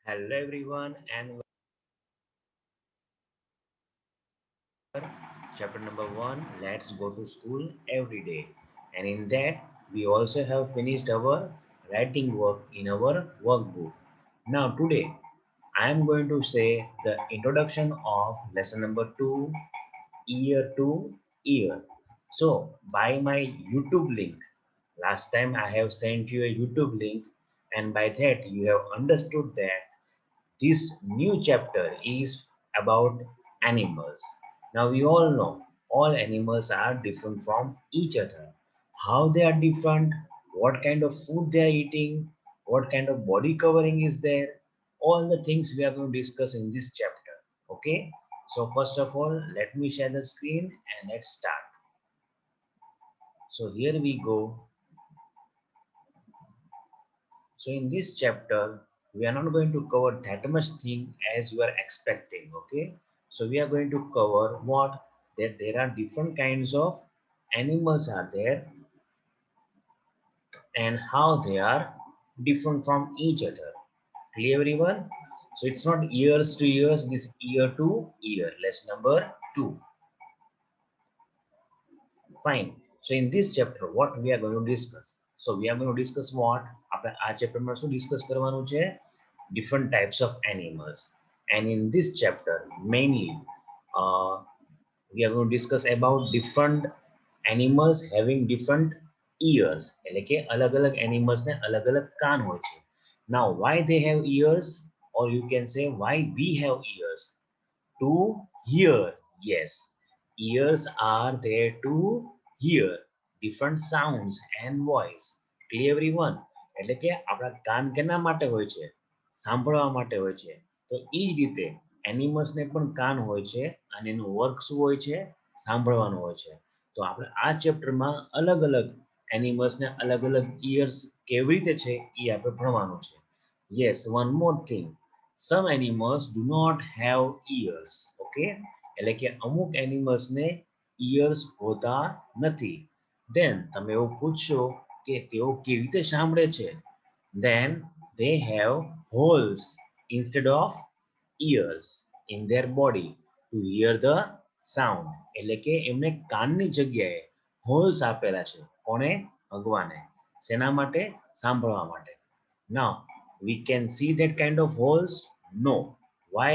Hello everyone and chapter number 1, let's go to school every day. And in that we also have finished our writing work in our workbook. Now today I am going to say the introduction of lesson number 2, year to year. So by my YouTube link, last time I have sent you a YouTube link, and by that you have understood that this new chapter is about animals. Now, we all know all animals are different from each other. How they are different, what kind of food they are eating, what kind of body covering is there, all the things we are going to discuss in this chapter. Okay, so first of all, let me share the screen and let's start. So, here we go. So in this chapter, we are not going to cover that much thing as you are expecting. Okay. So we are going to cover what that there are different kinds of animals are there and how they are different from each other. Clear everyone? So it's not years to years, it is year to year. Lesson number 2. Fine. So in this chapter, what we are going to discuss? So we are going to discuss what? આપણે આ ચેપ્ટરમાં શું discuss કરવાનું છે? Different types of animals. And in this chapter, mainly, uh, we are going to discuss about different animals having different ears. એટલે કે અલગ-અલગ animals ને અલગ-અલગ કાન હોય છે. Now, why they have ears? Or you can say why we have ears? To hear. Yes, ears are there to hear different sounds and voice. Clear everyone? એટલે કે આપણા કાન કેના માટે હોય છે? સાંભળવા માટે હોય છે. તો એ જ રીતે એનિમલ્સને પણ કાન હોય છે અને એનું વર્ક શું હોય છે? સાંભળવાનું હોય છે. તો આપણે આ ચેપ્ટરમાં અલગ અલગ એનિમલ્સને અલગ અલગ ઇયર્સ કેવી રીતે છે એ આપણે ભણવાનું છે. Yes, one more thing, some animals do not have ears. Okay, એટલે કે અમુક એનિમલ્સને ઇયર્સ હોતા નથી. Then તમે એવું પૂછશો કે તેઓ કેવી રીતે સાંભળે છે? Then they have holes instead of ears in their body to hear the sound. એટલે કે એમને કાનની જગ્યાએ હોલ્સ આપેલા છે. કોણે? ભગવાને. શેના માટે? સાંભળવા માટે. Now we can see that kind of holes? No. Why?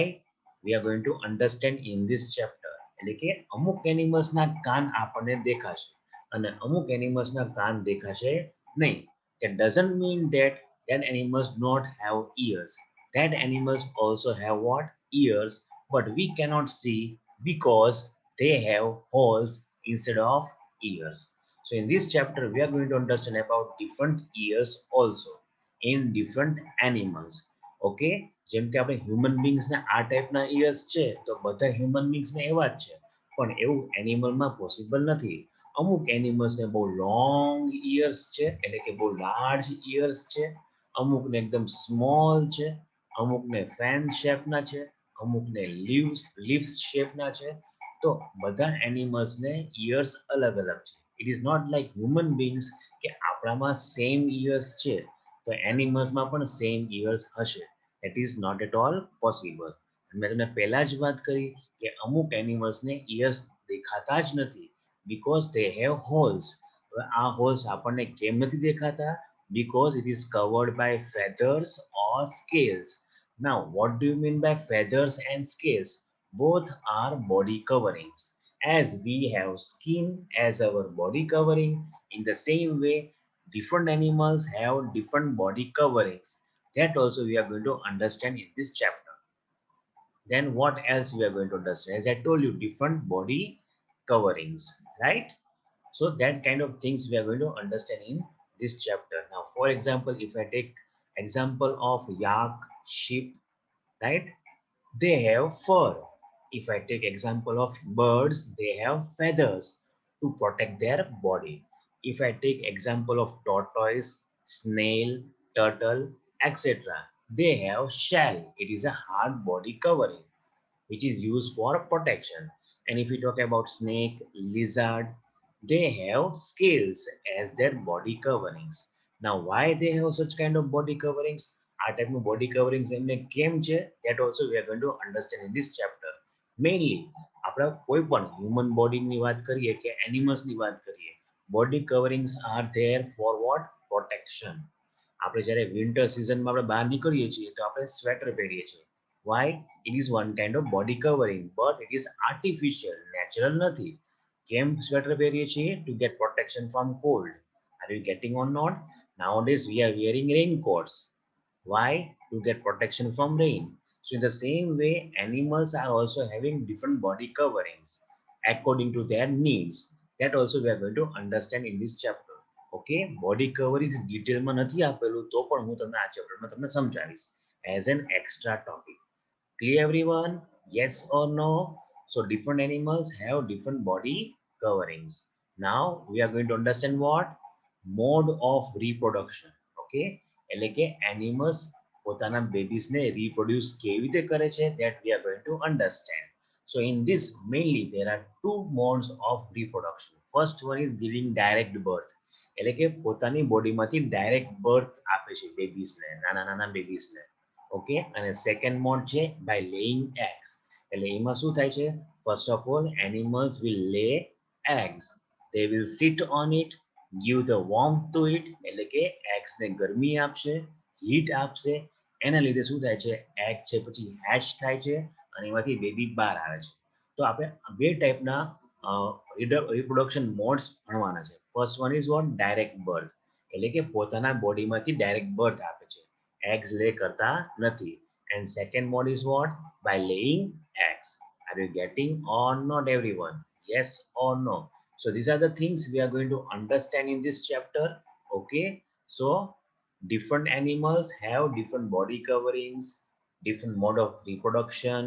We are going to understand in this chapter. એટલે કે અમુક એનિમલ્સના કાન આપણને દેખાશે અને અમુક એનિમલ્સના કાન દેખાશે નહીં. That doesn't mean that that animals not have ears. That animals also have what? Ears, but we cannot see because they have holes instead of ears. So in this chapter, we are going to understand about different ears also in different animals. Okay, જેમ કે આપણે human બીંગ્સને આ ટાઈપના years છે તો બધા human બીંગ્સને એવા જ છે, પણ એવું એનિમલમાં પોસિબલ નથી. અમુક એનિમલ્સને બહુ લોંગ ઇયર્સ છે, એટલે કે બહુ લાર્જ ઇયર્સ છે. અમુકને એકદમ સ્મોલ છે, અમુકને ફેન શેપના છે, અમુકને લીવ્સ શેપના છે. તો બધા એનિમલ્સને ઇયર્સ અલગ અલગ છે. It is not like human beings કે આપણામાં સેમ ઇયર્સ છે તો એનિમલ્સમાં પણ સેમ ઇયર્સ હશે. That is not at all possible. મેં તમને પહેલા જ વાત કરી કે અમુક એનિમલ્સને ઇયર્સ દેખાતા જ નથી because they have holes. હવે આ હોલ્સ આપણને કેમ નથી દેખાતા? Because it is covered by feathers or scales. Now, what do you mean by feathers and scales? Both are body coverings. As we have skin as our body covering, in the same way, different animals have different body coverings. That also we are going to understand in this chapter. Then what else we are going to understand? As I told you, different body coverings, right? So that kind of things we are going to understand in this chapter. Now, for example, if I take example of yak, sheep, right? They have fur. If I take example of birds, they have feathers to protect their body. If I take example of tortoise, snail, turtle, etc., they have shell. It is a hard body covering which is used for protection. And if we talk about snake, lizard, they have scales as their body coverings. Now, why they have such kind of body coverings? આ ટાઈપનું body કવરિંગ્સ એમને કેમ છે that also we are going to understand in this chapter. Mainly આપણે કોઈ પણ human બોડીની વાત કરીએ કે એનિમલ્સની વાત કરીએ, body coverings are there for what? Protection. આપણે જ્યારે વિન્ટર સિઝનમાં આપણે બહાર નીકળીએ છીએ તો આપણે સ્વેટર પહેરીએ છીએ. Why? It is one kind of body covering but it is artificial, natural નથી. કેમ સ્વેટર પહેરીએ છીએ? To get protection from cold. Are you getting or not? Nowadays we are wearing raincoats. Why? To get protection from rain. So in the same way, animals are also having different body coverings according to their needs. That also we are going to understand in this chapter. Okay, body coverings detail માં નથી આપેલું તો પણ હું તમને આ ચેપ્ટરમાં તમને સમજાવીશ as an extra topic. Clear everyone? Yes or no? So different animals have different body coverings. Now we are going to understand what? Mode of reproduction. Okay, એટલે કે animals પોતાના બેબીઝને reproduce કેવી રીતે કરે છે that we are going to understand. So in this mainly there are two modes of reproduction. First one is giving direct birth. એટલે કે પોતાની બોડીમાંથી ડાયરેક્ટ બર્થ આપે છે બેબીઝને, નાના નાના બેબીઝને. ઓકે, અને સેકન્ડ મોડ છે બાય લેઇંગ એગ્સ. એટલે એમાં શું થાય છે? First of all animals will લે eggs. they will sit on it, give the warmth to it. એટલે કે એગ્સને ગરમી આપશે, હીટ આપશે. એના લીધે શું થાય છે? એગ છે પછી હેચ થાય છે અને એમાંથી બેબી બહાર આવે છે. તો આપણે બે ટાઈપના રિપ્રોડક્શન મોડ્સ ભણવાના છે. First one is what? Direct birth. એટલે કે પોતાના બોડીમાંથી ડાયરેક્ટ બર્થ આપે છે, eggs lay karta nathi. And second mode is what? By laying eggs. Are you getting or not everyone? Yes or no? So these are the things we are going to understand in this chapter. Okay, so different animals have different body coverings, different mode of reproduction,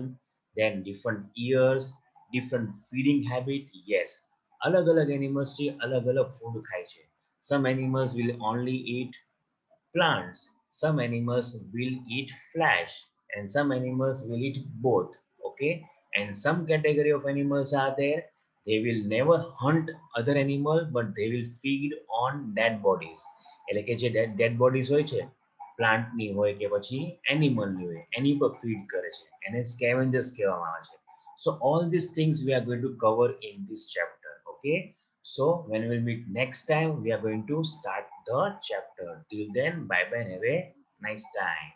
then different ears, different feeding habit. Yes, alag alag animals થી alag alag food ખાય છે. Some animals will only eat plants, some animals will eat flesh, and some animals will eat both. Okay, and some category of animals are there, they will never hunt other animal but they will feed on dead bodies. એટલે કે જે dead bodies હોય છે, પ્લાન્ટની હોય કે પછી એનિમલની હોય, એની પર ફીડ કરે છે, એને સ્કેવેન્જર્સ કહેવામાં આવે છે. So all these things we are going to cover in this chapter. Okay, so when we meet next time, we are going to start the chapter. Till then, bye bye and have a nice time.